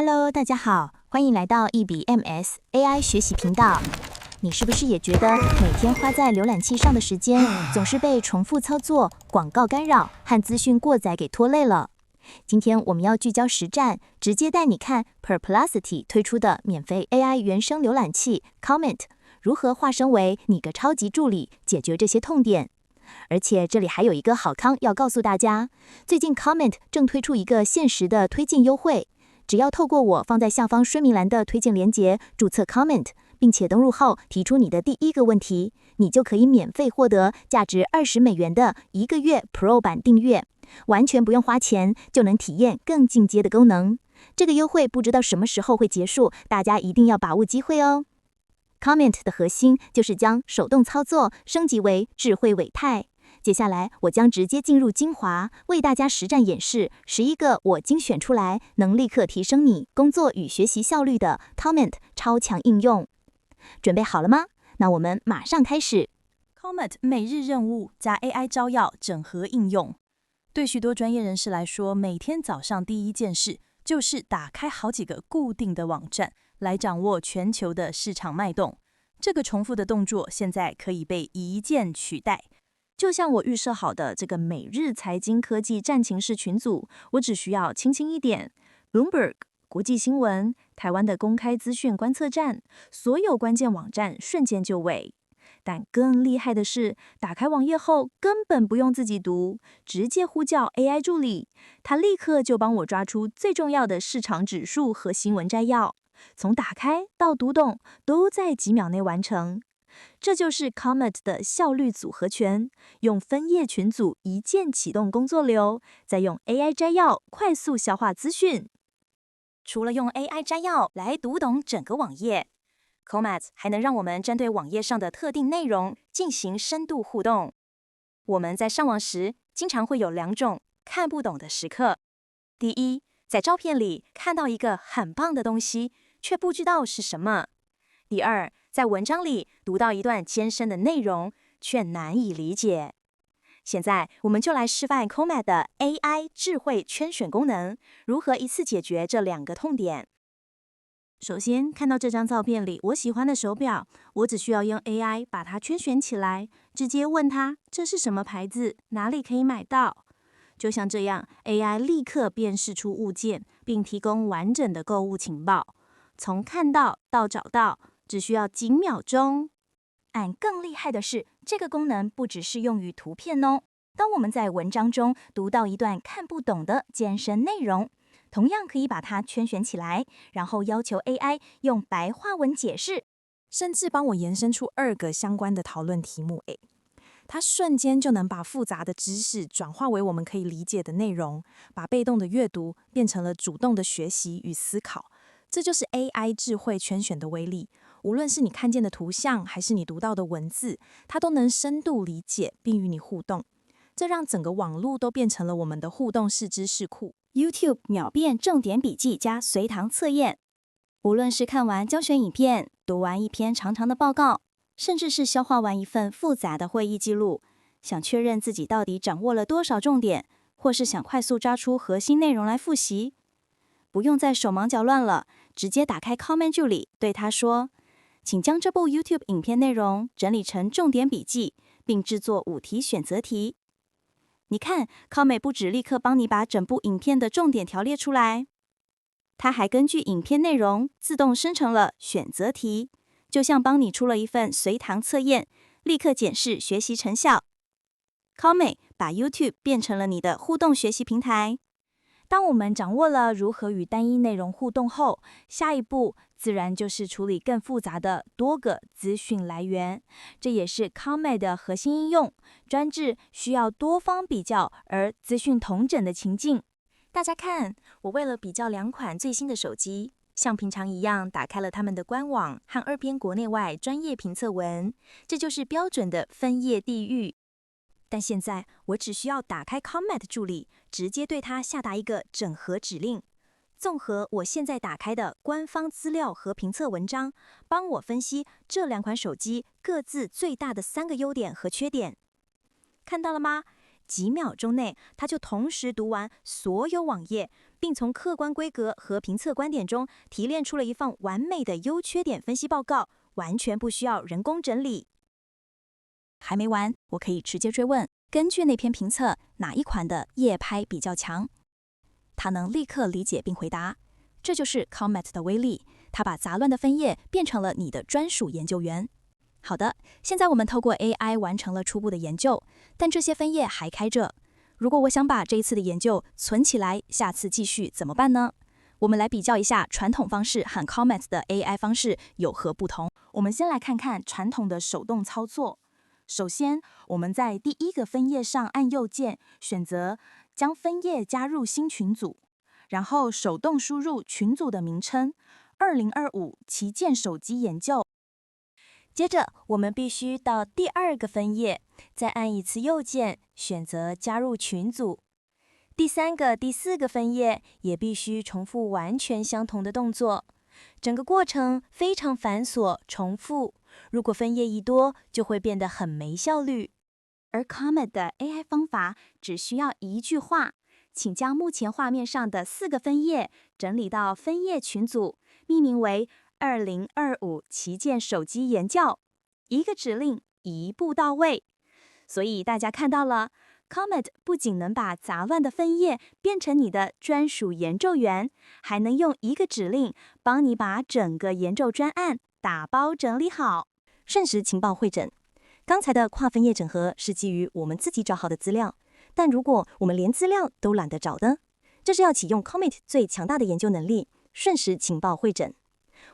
Hello， 大家好，欢迎来到一笔 MS AI 学习频道。你是不是也觉得每天花在浏览器上的时间，总是被重复操作、广告干扰和资讯过载给拖累了？今天我们要聚焦实战，直接带你看 Perplexity 推出的免费 AI 原生浏览器 Comment 如何化身为你个超级助理，解决这些痛点。而且这里还有一个好康要告诉大家，最近 Comment 正推出一个限时的推荐优惠。只要透过我放在下方说明栏的推荐连结注册 Comment， 并且登入后提出你的第一个问题，你就可以免费获得价值$20的1个月 Pro 版订阅，完全不用花钱就能体验更进阶的功能。这个优惠不知道什么时候会结束，大家一定要把握机会哦。Comment 的核心就是将手动操作升级为智慧委态。接下来我将直接进入精华，为大家实战演示11个我精选出来能立刻提升你工作与学习效率的 Comment 超强应用。准备好了吗？那我们马上开始。 Comment 每日任务加 AI 招要整合应用。对许多专业人士来说，每天早上第一件事就是打开好几个固定的网站，来掌握全球的市场脉动。这个重复的动作现在可以被一键取代。就像我预设好的这个每日财经科技战情室群组，我只需要轻轻一点 Bloomberg 国际新闻、台湾的公开资讯观测站，所有关键网站瞬间就位。但更厉害的是，打开网页后根本不用自己读，直接呼叫 AI 助理，它立刻就帮我抓出最重要的市场指数和新闻摘要，从打开到读懂都在几秒内完成。这就是 Comment 的效率组合拳，用分页群组一键启动工作流，再用 AI 摘要快速消化资讯。除了用 AI 摘要来读懂整个网页， Comment 还能让我们针对网页上的特定内容进行深度互动。我们在上网时，经常会有2种看不懂的时刻。第一，在照片里看到一个很棒的东西，却不知道是什么。第二，在文章里读到一段艰深的内容，却难以理解。现在我们就来示范 Comment 的 AI 智慧圈选功能，如何一次解决这2个痛点。首先，看到这张照片里我喜欢的手表，我只需要用 AI 把它圈选起来，直接问它这是什么牌子，哪里可以买到。就像这样， AI 立刻辨识出物件，并提供完整的购物情报。从看到到找到只需要几秒钟。更厉害的是，这个功能不只适用于图片哦。当我们在文章中读到一段看不懂的艰深内容，同样可以把它圈选起来，然后要求 AI 用白话文解释，甚至帮我延伸出2个相关的讨论题目。它瞬间就能把复杂的知识转化为我们可以理解的内容，把被动的阅读变成了主动的学习与思考。这就是 AI 智慧圈选的威力。无论是你看见的图像，还是你读到的文字，它都能深度理解并与你互动。这让整个网络都变成了我们的互动式知识库。 YouTube 秒变重点笔记加随堂测验。无论是看完教学影片，读完一篇长长的报告，甚至是消化完一份复杂的会议记录，想确认自己到底掌握了多少重点，或是想快速抓出核心内容来复习，不用再手忙脚乱了，直接打开 Comment 助理，对他说，请将这部 YouTube 影片内容整理成重点笔记，并制作5题选择题。你看 Comment 不只立刻帮你把整部影片的重点条列出来，它还根据影片内容自动生成了选择题，就像帮你出了一份随堂测验，立刻检视学习成效。Comment 把 YouTube 变成了你的互动学习平台。当我们掌握了如何与单一内容互动后，下一步自然就是处理更复杂的多个资讯来源。这也是 Comment 的核心应用，专治需要多方比较而资讯统整的情境。大家看，我为了比较2款最新的手机，像平常一样打开了他们的官网和2篇国内外专业评测文，这就是标准的分页地狱。但现在我只需要打开 Comment 助理，直接对它下达一个整合指令，综合我现在打开的官方资料和评测文章，帮我分析这2款手机各自最大的3个优点和缺点。看到了吗？几秒钟内，它就同时读完所有网页，并从客观规格和评测观点中提炼出了一份完美的优缺点分析报告，完全不需要人工整理。还没完，我可以直接追问，根据那篇评测，哪一款的夜拍比较强？它能立刻理解并回答。这就是 Comet 的威力，它把杂乱的分页变成了你的专属研究员。好的，现在我们透过 AI 完成了初步的研究，但这些分页还开着。如果我想把这一次的研究存起来，下次继续怎么办呢？我们来比较一下传统方式和 Comet 的 AI 方式有何不同。我们先来看看传统的手动操作。首先，我们在第一个分页上按右键，选择将分页加入新群组，然后手动输入群组的名称2025旗舰手机研究。接着，我们必须到第二个分页，再按一次右键，选择加入群组。第三个、第四个分页也必须重复完全相同的动作。整个过程非常繁琐、重复，如果分页一多，就会变得很没效率。而 Comet 的 AI 方法只需要一句话，请将目前画面上的4个分页整理到分页群组，命名为2025旗舰手机研究，一个指令一步到位。所以大家看到了 ，Comet 不仅能把杂乱的分页变成你的专属研究员，还能用一个指令帮你把整个研究专案打包整理好。瞬时情报汇整。刚才的跨分页整合是基于我们自己找好的资料，但如果我们连资料都懒得找呢？这是要启用 Comet 最强大的研究能力——瞬时情报汇整。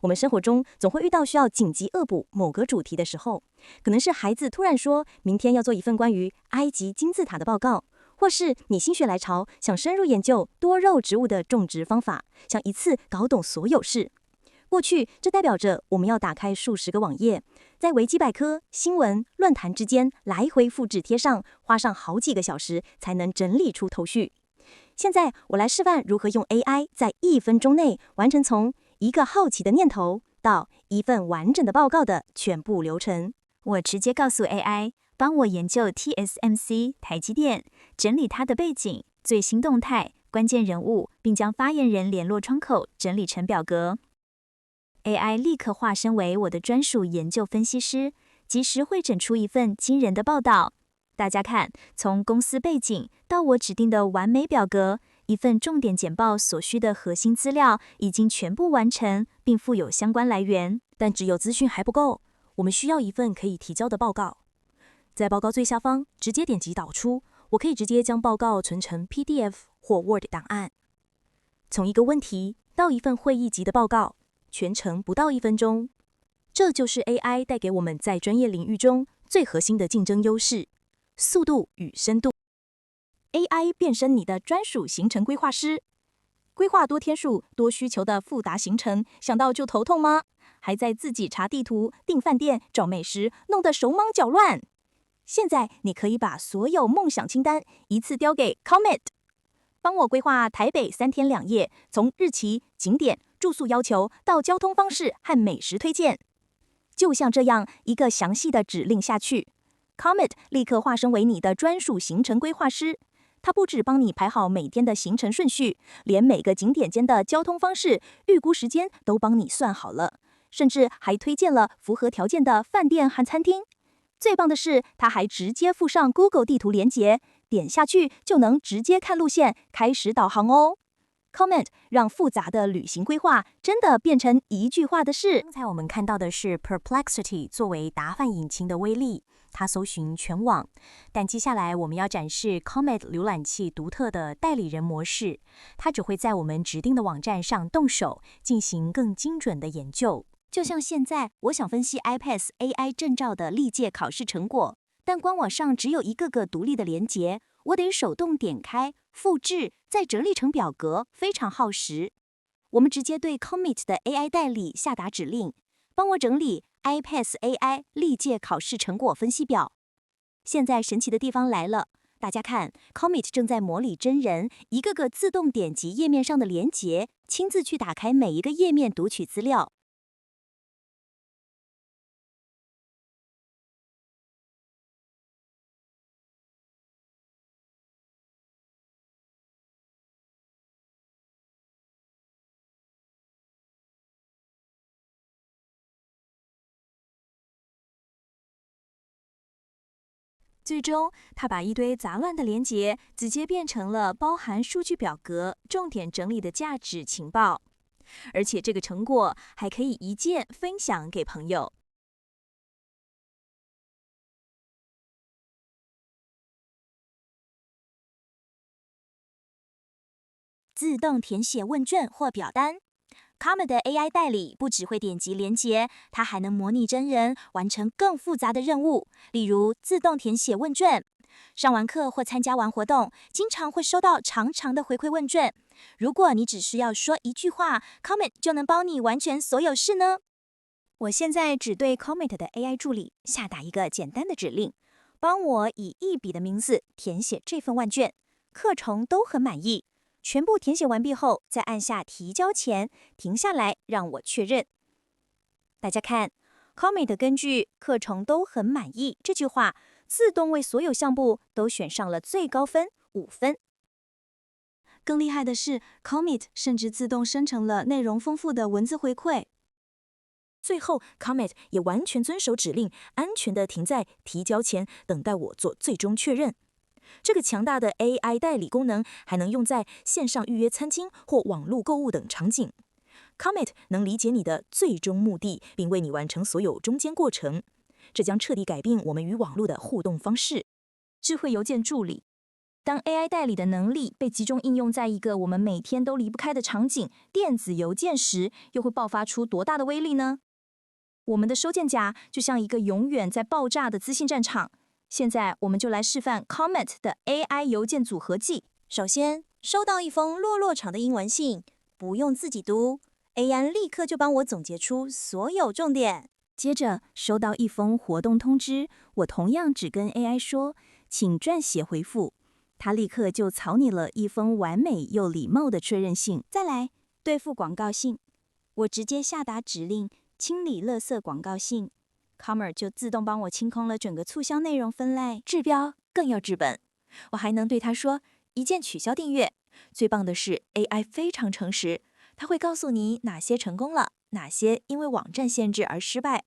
我们生活中总会遇到需要紧急恶补某个主题的时候，可能是孩子突然说明天要做一份关于埃及金字塔的报告，或是你心血来潮想深入研究多肉植物的种植方法，想一次搞懂所有事。过去，这代表着我们要打开数十个网页，在维基百科、新闻、论坛之间来回复制贴上，花上好几个小时才能整理出头绪。现在我来示范如何用 AI 在1分钟内完成从一个好奇的念头到一份完整的报告的全部流程。我直接告诉 AI， 帮我研究 TSMC 台积电，整理它的背景、最新动态、关键人物，并将发言人联络窗口整理成表格。AI 立刻化身为我的专属研究分析师，及时汇整出一份惊人的报道。大家看，从公司背景到我指定的完美表格，一份重点简报所需的核心资料已经全部完成，并附有相关来源。但只有资讯还不够，我们需要一份可以提交的报告。在报告最下方直接点击导出，我可以直接将报告存成 PDF 或 Word 档案。从一个问题到一份会议级的报告，全程不到1分钟。这就是 AI 带给我们在专业领域中最核心的竞争优势——速度与深度。AI 变身你的专属行程规划师。规划多天数、多需求的复杂行程，想到就头痛吗？还在自己查地图、订饭店、找美食，弄得手忙脚乱。现在你可以把所有梦想清单一次丢给 Comet， 帮我规划台北3天2夜，从日期、景点、住宿要求到交通方式和美食推荐。就像这样一个详细的指令下去， Comet 立刻化身为你的专属行程规划师。它不只帮你排好每天的行程顺序，连每个景点间的交通方式、预估时间都帮你算好了，甚至还推荐了符合条件的饭店和餐厅。最棒的是，它还直接附上 Google 地图连结，点下去就能直接看路线，开始导航哦。Comet 让复杂的旅行规划真的变成一句话的事。刚才我们看到的是 Perplexity 作为答饭引擎的威力，它搜寻全网。但接下来我们要展示 Comet 浏览器独特的代理人模式，它只会在我们指定的网站上动手，进行更精准的研究。就像现在，我想分析 iPass AI 证照的历届考试成果，但官网上只有一个个独立的连结，我得手动点开、复制，再整理成表格，非常耗时。我们直接对 Comet 的 AI 代理下达指令，帮我整理 iPass AI 历届考试成果分析表。现在神奇的地方来了，大家看 ，Comet 正在模拟真人，一个个自动点击页面上的连结，亲自去打开每一个页面读取资料。最终，他把一堆杂乱的连结直接变成了包含数据表格、重点整理的价值情报，而且这个成果还可以一键分享给朋友。自动填写问卷或表单。Comet 的 AI 代理不只会点击连结，它还能模拟真人，完成更复杂的任务，例如自动填写问卷。上完课或参加完活动，经常会收到长长的回馈问卷。如果你只需要说一句话 ，Comet 就能帮你完成所有事呢。我现在只对 Comet 的 AI 助理下达一个简单的指令，帮我以一笔的名字填写这份问卷，课程都很满意。全部填写完毕后，再按下提交前，停下来让我确认。大家看 ，Comet 根据“课程都很满意”这句话，自动为所有项目都选上了最高分5分。更厉害的是 ，Comet 甚至自动生成了内容丰富的文字回馈。最后 ，Comet 也完全遵守指令，安全地停在提交前，等待我做最终确认。这个强大的 AI 代理功能还能用在线上预约餐厅或网络购物等场景。Comet 能理解你的最终目的，并为你完成所有中间过程，这将彻底改变我们与网络的互动方式。智慧邮件助理，当 AI 代理的能力被集中应用在一个我们每天都离不开的场景——电子邮件时，又会爆发出多大的威力呢？我们的收件夹就像一个永远在爆炸的资讯战场。现在我们就来示范 Comet 的 AI 邮件组合技。首先，收到一封落长的英文信，不用自己读 ，AI 立刻就帮我总结出所有重点。接着，收到一封活动通知，我同样只跟 AI 说，请撰写回复，它立刻就草拟了一封完美又礼貌的确认信。再来，对付广告信，我直接下达指令，清理垃圾广告信。Comet 就自动帮我清空了整个促销内容分类。治标更要治本，我还能对他说一键取消订阅。最棒的是 AI 非常诚实，它会告诉你哪些成功了，哪些因为网站限制而失败。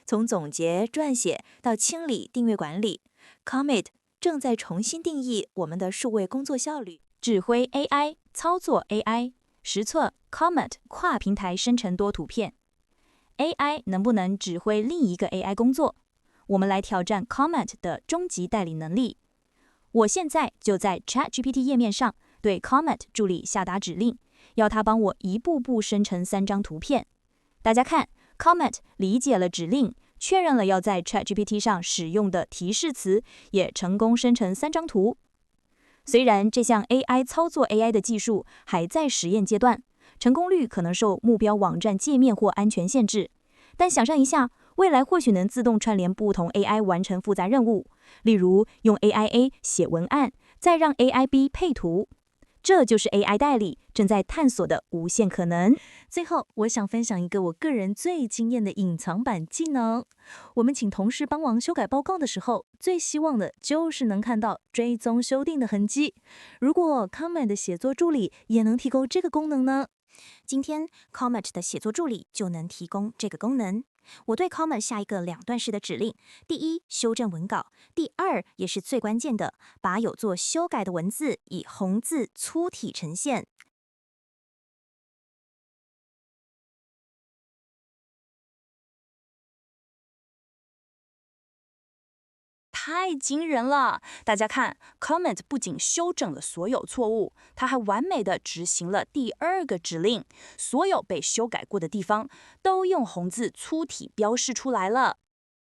从总结、撰写到清理、订阅管理 ，Comet 正在重新定义我们的数位工作效率。指挥 AI， 操作 AI， 实测 Comet 跨平台生成多图片。AI 能不能指挥另一个 AI 工作？我们来挑战 Comet 的终极代理能力。我现在就在 ChatGPT 页面上对 Comet 助理下达指令，要它帮我一步步生成3张图片。大家看 ，Comet 理解了指令，确认了要在 ChatGPT 上使用的提示词，也成功生成3张图。虽然这项 AI 操作 AI 的技术还在实验阶段，成功率可能受目标网站界面或安全限制，但想象一下，未来或许能自动串联不同 AI 完成复杂任务，例如用 AI A 写文案，再让 AI B 配图。这就是 AI 代理正在探索的无限可能。最后，我想分享一个我个人最惊艳的隐藏版技能。我们请同事帮忙修改报告的时候，最希望的就是能看到追踪修订的痕迹。如果 Comet 的写作助理也能提供这个功能呢？今天 Comet 的写作助理就能提供这个功能。我对 Comet 下一个2段式的指令：第一，修正文稿；第二，也是最关键的，把有做修改的文字以红字粗体呈现。太惊人了！大家看 ，Comet 不仅修正了所有错误，它还完美的执行了第2个指令，所有被修改过的地方都用红字粗体标示出来了。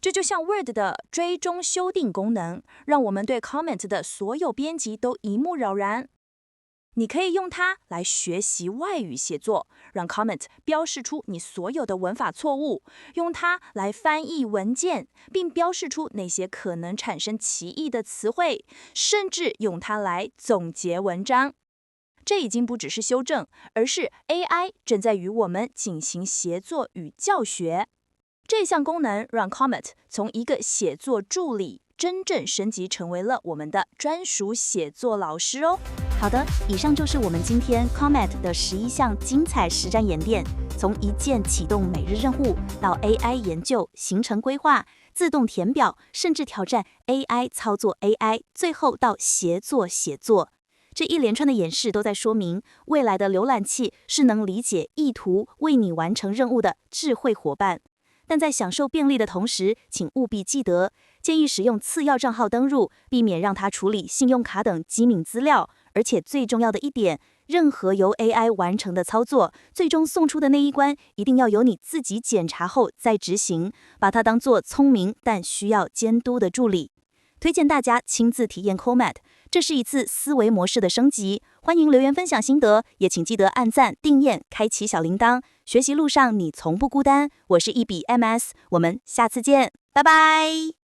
这就像 Word 的追踪修订功能，让我们对 Comet 的所有编辑都一目了然。你可以用它来学习外语写作，让 Comet 标示出你所有的文法错误；用它来翻译文件，并标示出那些可能产生歧义的词汇，甚至用它来总结文章。这已经不只是修正，而是 AI 正在与我们进行协作与教学。这项功能让 Comet 从一个写作助理真正升级成为了我们的专属写作老师哦。好的，以上就是我们今天 Comet 的11项精彩实战演练，从一键启动每日任务到 AI 研究、行程规划、自动填表，甚至挑战 AI 操作 AI， 最后到协作写作。这一连串的演示都在说明，未来的浏览器是能理解意图、为你完成任务的智慧伙伴。但在享受便利的同时，请务必记得，建议使用次要账号登入，避免让它处理信用卡等机敏资料。而且最重要的一点，任何由 AI 完成的操作，最终送出的那一关，一定要由你自己检查后再执行，把它当作聪明但需要监督的助理。推荐大家亲自体验 Comat， 这是一次思维模式的升级。欢迎留言分享心得，也请记得按赞、订阅、开启小铃铛。学习路上你从不孤单，我是1笔MS，我们下次见，拜拜。